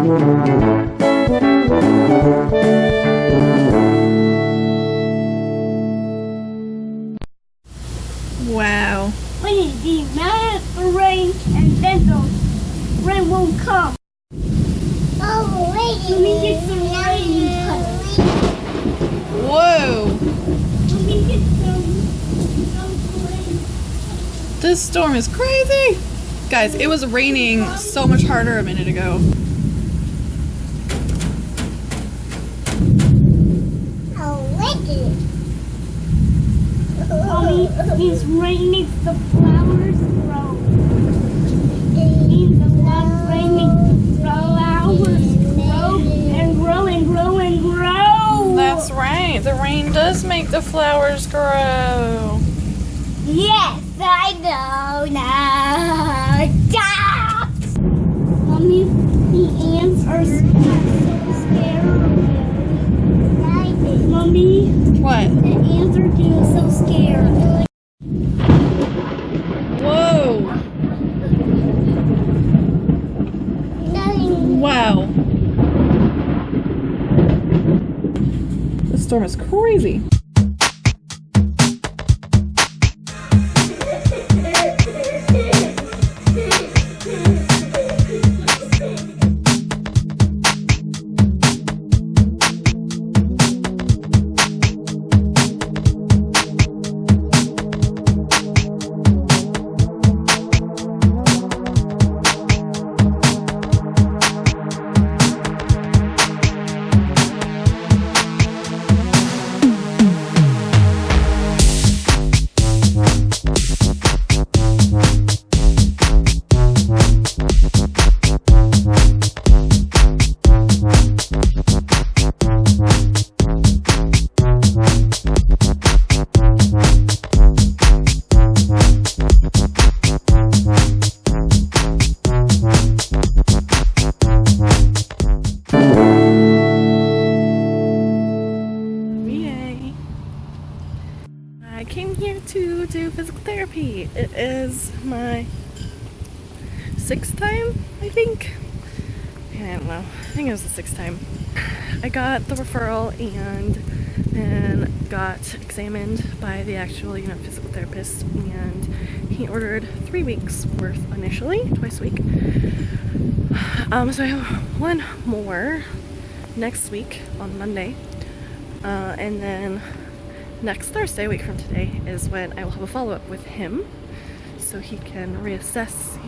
Wow. We need to be mad at the rain and then the rain won't come. Oh, wait. Let me get some rain. Whoa. Let me get some rain. This storm is crazy. Guys, it was raining so much harder a minute ago. Mommy, these rain makes the flowers grow. Means the rain makes the flowers grow and grow and grow and grow. That's right. The rain does make the flowers grow. Yes, I know now. Mommy, the ants are so scary. Mommy. What? The ants are getting so scared. Whoa. Wow. This storm is crazy. I came here to do physical therapy. It is my 6th time, I think. I don't know. I think it was the 6th time. I got the referral and then got examined by the actual, physical therapist, and he ordered 3 weeks worth initially, twice a week. So I have one more next week on Monday, and then next Thursday, a week from today, is when I will have a follow-up with him so he can reassess,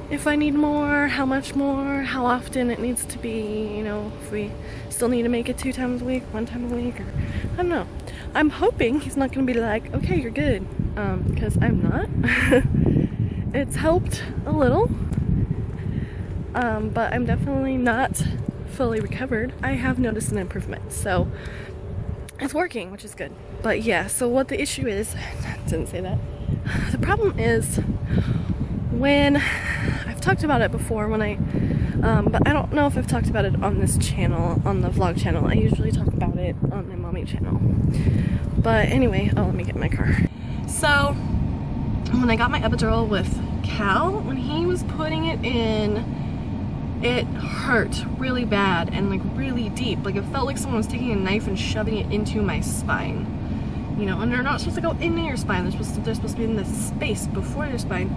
if I need more, how much more, how often it needs to be, if we still need to make it 2 times a week, 1 time a week, or I don't know. I'm hoping he's not going to be like, okay, you're good, because I'm not. It's helped a little, but I'm definitely not fully recovered. I have noticed an improvement, so it's working, which is good. But yeah, so what the issue is, didn't say that. The problem is when I've talked about it before but I don't know if I've talked about it on this channel, on the vlog channel. I usually talk about it on my mommy channel. But anyway, let me get in my car. So when I got my epidural with Cal, when he was putting it in, it hurt really bad and really deep. It felt like someone was taking a knife and shoving it into my spine. And they're not supposed to go into your spine. They're supposed to be in the space before your spine.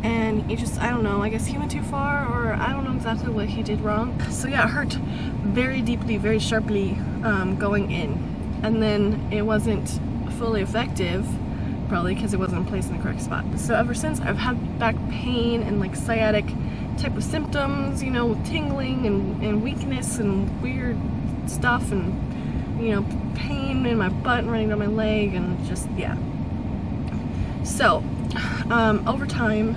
And I don't know, I guess he went too far, or I don't know exactly what he did wrong. So yeah, it hurt very deeply, very sharply going in. And then it wasn't fully effective, probably because it wasn't placed in the correct spot. So ever since, I've had back pain and sciatic type of symptoms, with tingling and weakness and weird stuff, and pain in my butt and running down my leg, and just, yeah. So over time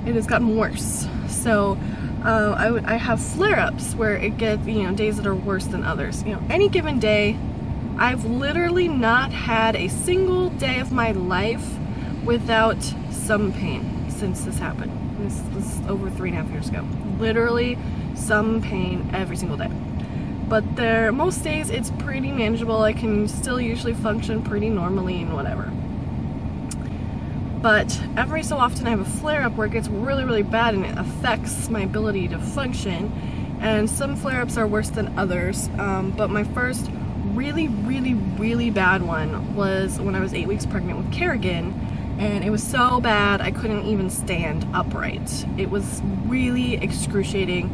it has gotten worse. So I have flare-ups where it gets, days that are worse than others. Any given day, I've literally not had a single day of my life without some pain since this happened. This was over 3.5 years ago. Literally some pain every single day. But most days it's pretty manageable. I can still usually function pretty normally and whatever. but every so often I have a flare-up where it gets really, really bad and it affects my ability to function. And some flare-ups are worse than others, but my first really, really, really bad one was when I was 8 weeks pregnant with Kerrigan, and it was so bad I couldn't even stand upright. It was really excruciating.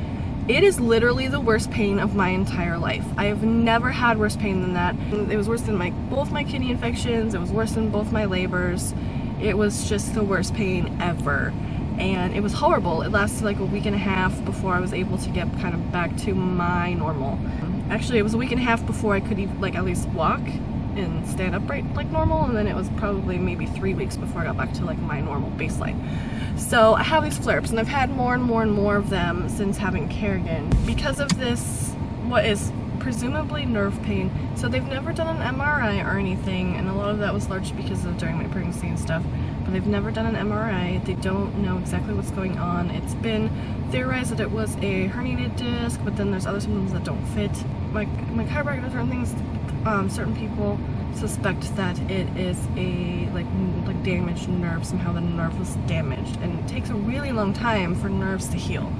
It is literally the worst pain of my entire life. I have never had worse pain than that. It was worse than both my kidney infections. It was worse than both my labors. It was just the worst pain ever. And it was horrible. It lasted like a week and a half before I was able to get kind of back to my normal. Actually, it was a week and a half before I could even, like, at least walk and stand upright like normal, and then it was probably maybe 3 weeks before I got back to like my normal baseline. So I have these flare-ups, and I've had more and more and more of them since having Kerrigan. Because of this, what is presumably nerve pain, so they've never done an MRI or anything, and a lot of that was largely because of during my pregnancy and stuff, but they've never done an MRI. They don't know exactly what's going on. It's been theorized that it was a herniated disc, but then there's other symptoms that don't fit. My chiropractor and things, certain people suspect that it is a like damaged nerve. Somehow the nerve was damaged, and it takes a really long time for nerves to heal.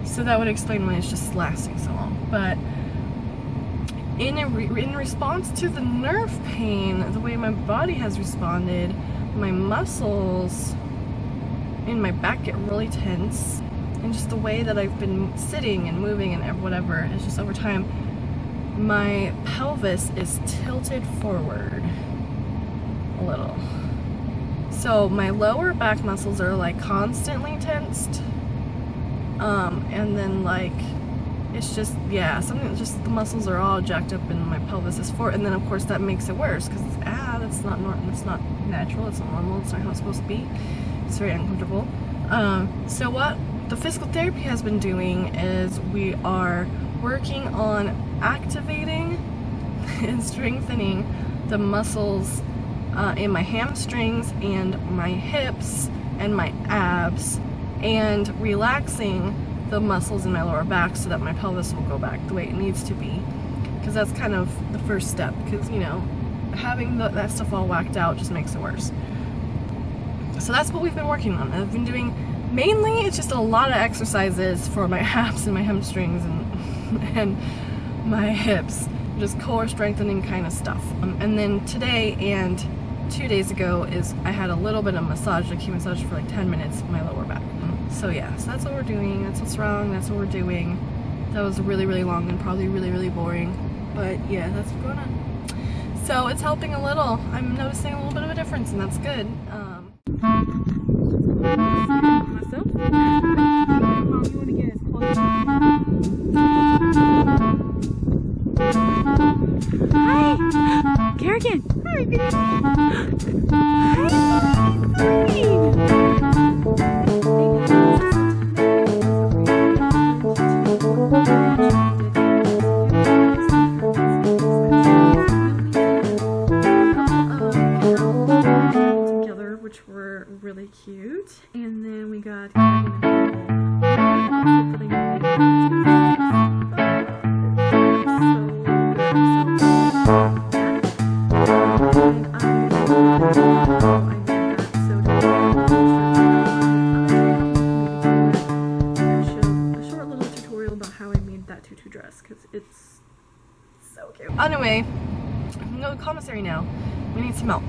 So that would explain why it's just lasting so long. But in response to the nerve pain, the way my body has responded, my muscles in my back get really tense, and just the way that I've been sitting and moving and whatever, it's just over time, my pelvis is tilted forward a little. So my lower back muscles are like constantly tensed, and then like it's just, yeah, something, just the muscles are all jacked up and my pelvis is forward, and then of course that makes it worse because that's not natural, it's not normal, it's not how it's supposed to be. It's very uncomfortable. So what the physical therapy has been doing is we are working on activating and strengthening the muscles in my hamstrings and my hips and my abs, and relaxing the muscles in my lower back so that my pelvis will go back the way it needs to be, because that's kind of the first step, because you know, having that stuff all whacked out just makes it worse. So that's what we've been working on. I've been doing, mainly it's just a lot of exercises for my abs and my hamstrings and my hips, just core strengthening kind of stuff. And then today and 2 days ago I had a little bit of massage, like massage for like 10 minutes in my lower back. So yeah, so that's what we're doing, that's what's wrong, that's what we're doing. That was really, really long and probably really, really boring, but yeah, that's what's going on. So it's helping a little. I'm noticing a little bit of a difference, and that's good. Myself? Mom, you want to get as close? Hi! Kerrigan! Hi, baby! Together, which were really cute, and then we got dress because it's so cute. Anyway, I'm gonna go to the commissary now. We need some milk.